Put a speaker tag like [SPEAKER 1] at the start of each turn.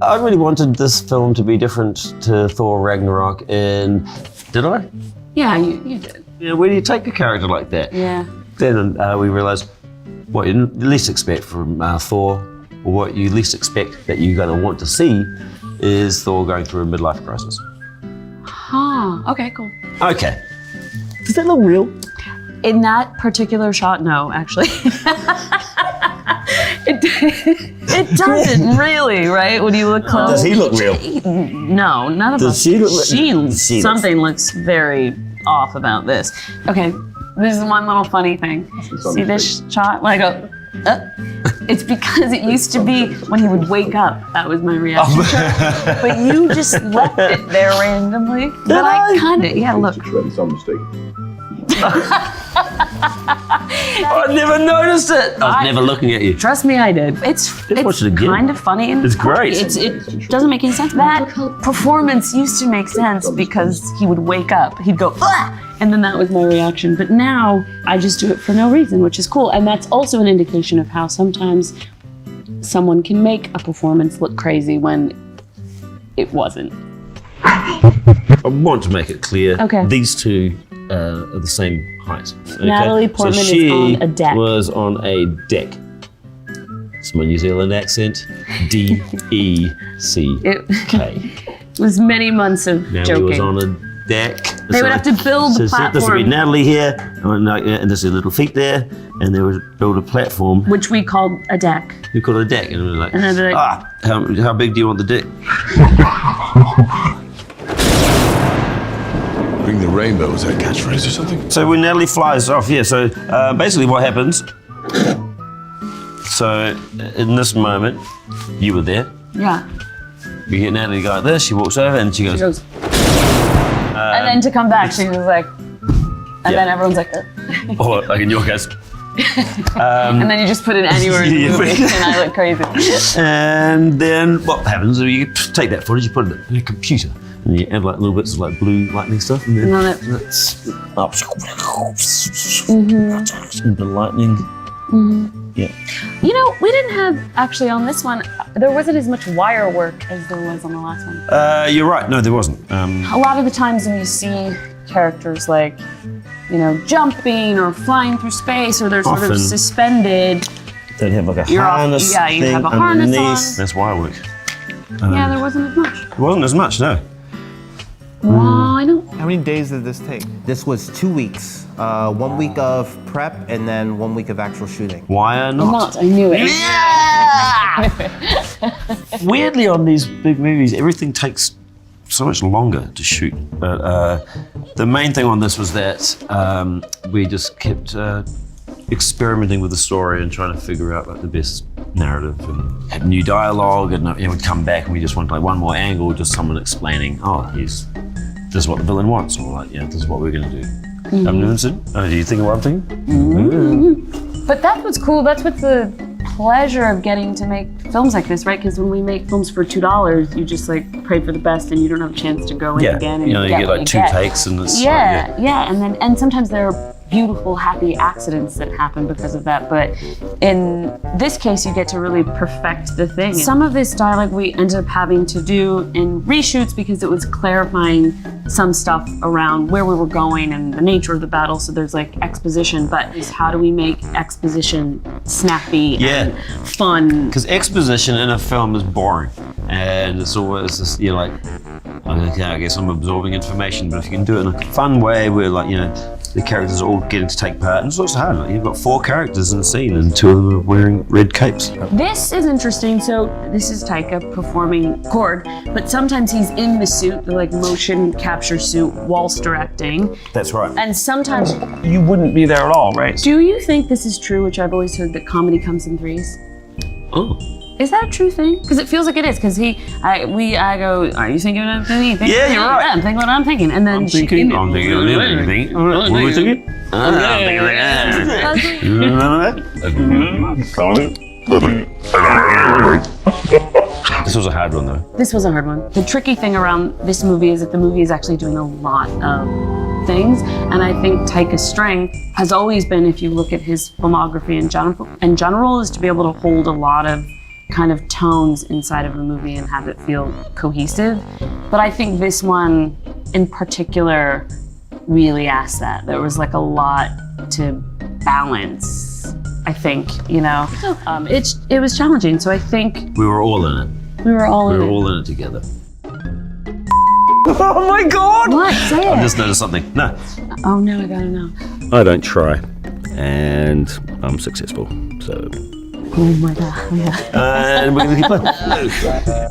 [SPEAKER 1] I really wanted this film to be different to Thor Ragnarok, and did I?
[SPEAKER 2] Yeah, you did.
[SPEAKER 1] Yeah, where do you take a character like that?
[SPEAKER 2] Yeah.
[SPEAKER 1] Then we realised what you least expect from Thor, or what you least expect that you're going to want to see, is Thor going through a midlife crisis.
[SPEAKER 2] Huh, okay, cool.
[SPEAKER 1] Okay. Does that look real?
[SPEAKER 2] In that particular shot, no, actually. It doesn't really, right? When you look close.
[SPEAKER 1] Does he look real?
[SPEAKER 2] No, none of us.
[SPEAKER 1] Does she look
[SPEAKER 2] Something looks very off about this. Okay, this is one little funny thing. See this shot? When I go, it's because it used to be when he would wake up. That was my reaction. But you just left it there randomly. But I kind of, yeah, look.
[SPEAKER 3] Some mistake.
[SPEAKER 1] I never noticed it. I was never looking at you.
[SPEAKER 2] Trust me, I did. It's kind of funny. And
[SPEAKER 1] it's great.
[SPEAKER 2] It doesn't make any sense. That performance used to make sense because he would wake up. He'd go, ah! And then that was my reaction. But now I just do it for no reason, which is cool. And that's also an indication of how sometimes someone can make a performance look crazy when it wasn't.
[SPEAKER 1] I want to make it clear.
[SPEAKER 2] Okay.
[SPEAKER 1] These two are the same height. Okay?
[SPEAKER 2] Natalie Portman
[SPEAKER 1] so she
[SPEAKER 2] is on a deck.
[SPEAKER 1] was on a deck. It's my New Zealand accent. D-E-C-K.
[SPEAKER 2] It was many months of
[SPEAKER 1] Natalie
[SPEAKER 2] joking.
[SPEAKER 1] was on a deck.
[SPEAKER 2] They would have to build the platform.
[SPEAKER 1] This would be Natalie here, and there's a little feet there, and they would build a platform.
[SPEAKER 2] Which we called a deck.
[SPEAKER 1] We called it a deck, and we were like,
[SPEAKER 2] And they're like,
[SPEAKER 1] how big do you want the deck?
[SPEAKER 3] Bring the rainbow, is that a catchphrase or something?
[SPEAKER 1] So when Natalie flies off, so basically what happens, so in this moment, you were there.
[SPEAKER 2] Yeah.
[SPEAKER 1] You get Natalie go like this, she walks over and she goes,
[SPEAKER 2] and then to come back, she was like, and then everyone's like,
[SPEAKER 1] or like in your case.
[SPEAKER 2] and then you just put it anywhere in the movie, and I look crazy.
[SPEAKER 1] And then what happens, you take that footage, you put it in a computer, and you add like little bits of like blue lightning stuff, and then it's up. And the lightning. Yeah.
[SPEAKER 2] You know, we didn't have, actually on this one, there wasn't as much wire work as there was on the last one.
[SPEAKER 1] You're right, no there wasn't.
[SPEAKER 2] A lot of the times when you see characters like, you know, jumping or flying through space, or they're sort of suspended.
[SPEAKER 1] They'd have like a harness thing
[SPEAKER 2] you have a harness
[SPEAKER 1] underneath.
[SPEAKER 2] on.
[SPEAKER 1] That's wire work.
[SPEAKER 2] Yeah, there wasn't as much.
[SPEAKER 1] It wasn't as much, no.
[SPEAKER 2] I know.
[SPEAKER 4] How many days did this take?
[SPEAKER 5] This was 2 weeks. 1 week of prep and then 1 week of actual shooting.
[SPEAKER 1] Why not?
[SPEAKER 2] I knew it.
[SPEAKER 1] Yeah! Weirdly on these big movies, everything takes so much longer to shoot. But the main thing on this was that we just kept experimenting with the story and trying to figure out like the best narrative and have new dialogue, and we'd come back and we just wanted like one more angle, just someone explaining, this is what the villain wants, or like, this is what we're gonna do. I'm Newton. Do you think of what I'm thinking?
[SPEAKER 2] But that's what's cool. That's what's the pleasure of getting to make films like this, right? Because when we make films for $2, you just like pray for the best, and you don't have a chance to go in again. And
[SPEAKER 1] you get like two takes, and it's
[SPEAKER 2] and sometimes there are beautiful, happy accidents that happen because of that. But in this case, you get to really perfect the thing. Some of this dialogue we ended up having to do in reshoots because it was clarifying some stuff around where we were going and the nature of the battle. So there's like exposition, but how do we make exposition snappy and fun?
[SPEAKER 1] Because exposition in a film is boring, and it's always just, you're like, okay, I guess I'm absorbing information, but if you can do it in a fun way where like, the characters are all getting to take part, and it's also hard. Like, you've got 4 characters in the scene, and 2 of them are wearing red capes.
[SPEAKER 2] This is interesting. So this is Taika performing Korg, but sometimes he's in the suit, the like motion capture suit, whilst directing.
[SPEAKER 1] That's right.
[SPEAKER 2] And sometimes
[SPEAKER 1] you wouldn't be there at all, right?
[SPEAKER 2] Do you think this is true, which I've always heard, that comedy comes in threes?
[SPEAKER 1] Oh.
[SPEAKER 2] Is that a true thing? Because it feels like it is. Because I go, are you thinking what I'm thinking?
[SPEAKER 1] Yeah, you're right.
[SPEAKER 2] Yeah, I'm thinking what I'm thinking. And then
[SPEAKER 1] I'm thinking what are we thinking? This was a hard one though.
[SPEAKER 2] This was a hard one. The tricky thing around this movie is that the movie is actually doing a lot of things. And I think Taika's strength has always been, if you look at his filmography in general, is to be able to hold a lot of kind of tones inside of a movie and have it feel cohesive. But I think this one in particular really asked that. There was like a lot to balance, I think, you know. It was challenging, so I think
[SPEAKER 1] We were all in it.
[SPEAKER 2] we were all
[SPEAKER 1] We
[SPEAKER 2] in
[SPEAKER 1] were
[SPEAKER 2] it.
[SPEAKER 1] all in it together. Oh my God!
[SPEAKER 2] What? Say
[SPEAKER 1] I've
[SPEAKER 2] it.
[SPEAKER 1] just noticed something. No,
[SPEAKER 2] Oh no, I gotta know.
[SPEAKER 1] I don't try. And I'm successful, so.
[SPEAKER 2] Oh my God, yeah.
[SPEAKER 1] And we're gonna keep playing.